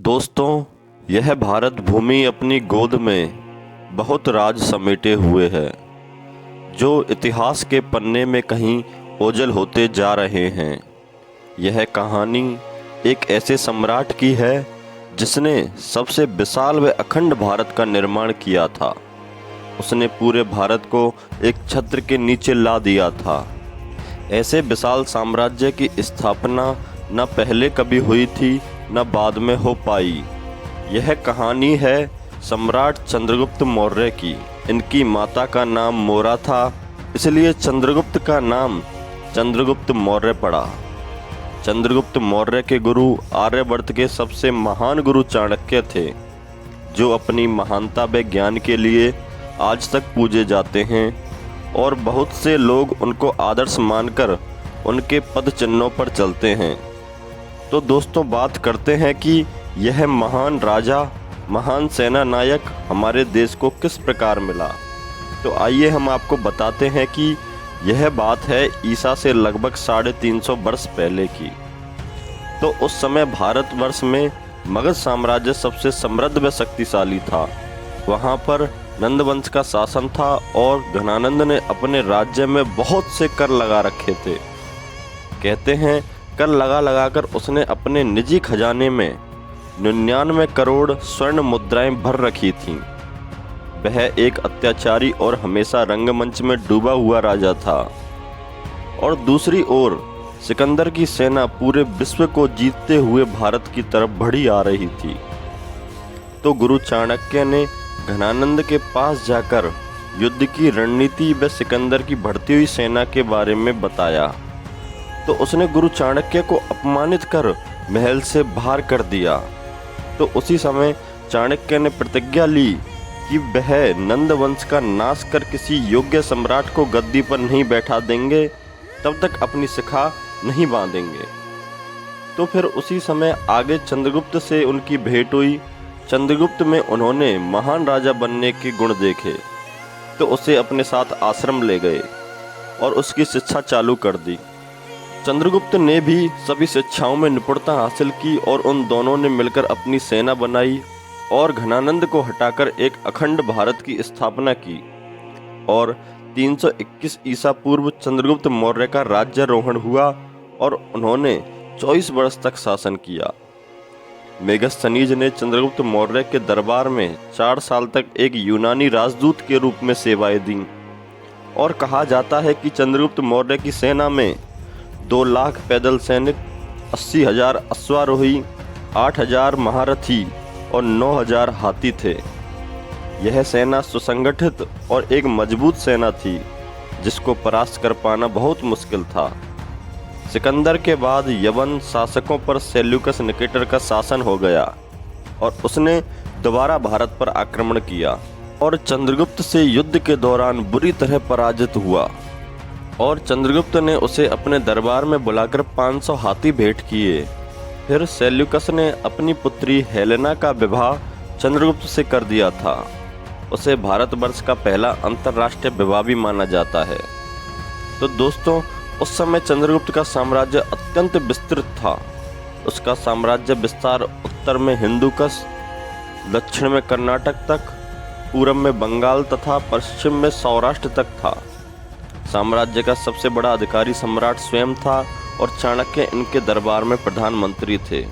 दोस्तों, यह भारत भूमि अपनी गोद में बहुत राज समेटे हुए है, जो इतिहास के पन्ने में कहीं ओझल होते जा रहे हैं। यह कहानी एक ऐसे सम्राट की है जिसने सबसे विशाल व अखंड भारत का निर्माण किया था। उसने पूरे भारत को एक छत्र के नीचे ला दिया था। ऐसे विशाल साम्राज्य की स्थापना न पहले कभी हुई थी न बाद में हो पाई। यह कहानी है सम्राट चंद्रगुप्त मौर्य की। इनकी माता का नाम मोरा था, इसलिए चंद्रगुप्त का नाम चंद्रगुप्त मौर्य पड़ा। चंद्रगुप्त मौर्य के गुरु आर्यवर्त के सबसे महान गुरु चाणक्य थे, जो अपनी महानता व ज्ञान के लिए आज तक पूजे जाते हैं और बहुत से लोग उनको आदर्श मानकर उनके पद चिन्हों पर चलते हैं। तो दोस्तों, बात करते हैं कि यह महान राजा, महान सेना नायक हमारे देश को किस प्रकार मिला। तो आइए हम आपको बताते हैं कि यह बात है ईसा से लगभग 350 वर्ष पहले की। तो उस समय भारतवर्ष में मगध साम्राज्य सबसे समृद्ध व शक्तिशाली था। वहाँ पर नंद वंश का शासन था और घनानंद ने अपने राज्य में बहुत से कर लगा रखे थे। कहते हैं कर लगा कर उसने अपने निजी खजाने में 99 करोड़ स्वर्ण मुद्राएं भर रखी थीं। वह एक अत्याचारी और हमेशा रंगमंच में डूबा हुआ राजा था। और दूसरी ओर सिकंदर की सेना पूरे विश्व को जीतते हुए भारत की तरफ बढ़ी आ रही थी। तो गुरु चाणक्य ने घनानंद के पास जाकर युद्ध की रणनीति व सिकंदर की बढ़ती हुई सेना के बारे में बताया। तो उसने गुरु चाणक्य को अपमानित कर महल से बाहर कर दिया। तो उसी समय चाणक्य ने प्रतिज्ञा ली कि वह नंद वंश का नाश कर किसी योग्य सम्राट को गद्दी पर नहीं बैठा देंगे, तब तक अपनी शिखा नहीं बांधेंगे। तो फिर उसी समय आगे चंद्रगुप्त से उनकी भेंट हुई। चंद्रगुप्त में उन्होंने महान राजा बनने के गुण देखे, तो उसे अपने साथ आश्रम ले गए और उसकी शिक्षा चालू कर दी। चंद्रगुप्त ने भी सभी शिक्षाओं में निपुणता हासिल की और उन दोनों ने मिलकर अपनी सेना बनाई और घनानंद को हटाकर एक अखंड भारत की स्थापना की। और 321 ईसा पूर्व चंद्रगुप्त मौर्य का राज्यारोहण हुआ और उन्होंने 24 वर्ष तक शासन किया। मेगस्थनीज ने चंद्रगुप्त मौर्य के दरबार में 4 साल तक एक यूनानी राजदूत के रूप में सेवाएं दी। और कहा जाता है कि चंद्रगुप्त मौर्य की सेना में 2 लाख पैदल सैनिक, 80,000 अश्वारोही, 8,000 महारथी और 9,000 हाथी थे। यह सेना सुसंगठित और एक मजबूत सेना थी, जिसको परास्त कर पाना बहुत मुश्किल था। सिकंदर के बाद यवन शासकों पर सेल्यूकस निकेटर का शासन हो गया और उसने दोबारा भारत पर आक्रमण किया और चंद्रगुप्त से युद्ध के दौरान बुरी तरह पराजित हुआ। और चंद्रगुप्त ने उसे अपने दरबार में बुलाकर 500 हाथी भेंट किए। फिर सेल्यूकस ने अपनी पुत्री हेलेना का विवाह चंद्रगुप्त से कर दिया था। उसे भारतवर्ष का पहला अंतर्राष्ट्रीय विवाह भी माना जाता है। तो दोस्तों, उस समय चंद्रगुप्त का साम्राज्य अत्यंत विस्तृत था। उसका साम्राज्य विस्तार उत्तर में हिंदुकुश, दक्षिण में कर्नाटक तक, पूरब में बंगाल तथा पश्चिम में सौराष्ट्र तक था। साम्राज्य का सबसे बड़ा अधिकारी सम्राट स्वयं था और चाणक्य इनके दरबार में प्रधानमंत्री थे।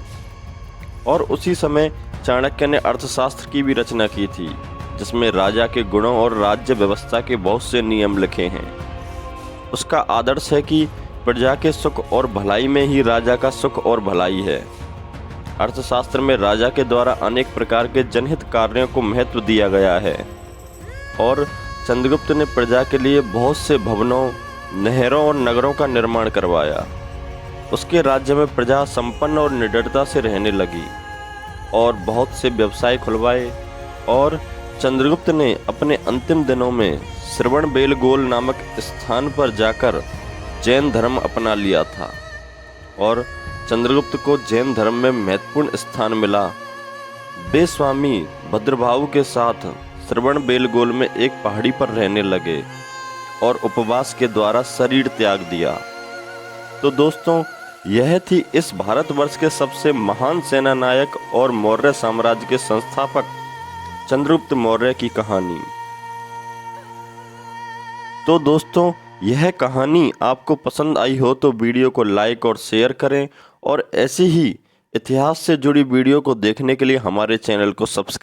और उसी समय चाणक्य ने अर्थशास्त्र की भी रचना की थी, जिसमें राजा के गुणों और राज्य व्यवस्था के बहुत से नियम लिखे हैं। उसका आदर्श है कि प्रजा के सुख और भलाई में ही राजा का सुख और भलाई है। अर्थशास्त्र में राजा के द्वारा अनेक प्रकार के जनहित कार्यों को महत्व दिया गया है। और चंद्रगुप्त ने प्रजा के लिए बहुत से भवनों, नहरों और नगरों का निर्माण करवाया। उसके राज्य में प्रजा संपन्न और निडरता से रहने लगी और बहुत से व्यवसाय खुलवाए। और चंद्रगुप्त ने अपने अंतिम दिनों में श्रवणबेलगोल नामक स्थान पर जाकर जैन धर्म अपना लिया था। और चंद्रगुप्त को जैन धर्म में महत्वपूर्ण स्थान मिला। वे स्वामी भद्रभाव के साथ श्रवणबेलगोल में एक पहाड़ी पर रहने लगे और उपवास के द्वारा शरीर त्याग दिया। तो दोस्तों, यह थी इस भारतवर्ष के सबसे महान सेनानायक और मौर्य साम्राज्य के संस्थापक चंद्रगुप्त मौर्य की कहानी। तो दोस्तों, यह कहानी आपको पसंद आई हो तो वीडियो को लाइक और शेयर करें और ऐसी ही इतिहास से जुड़ी वीडियो को देखने के लिए हमारे चैनल को सब्सक्राइब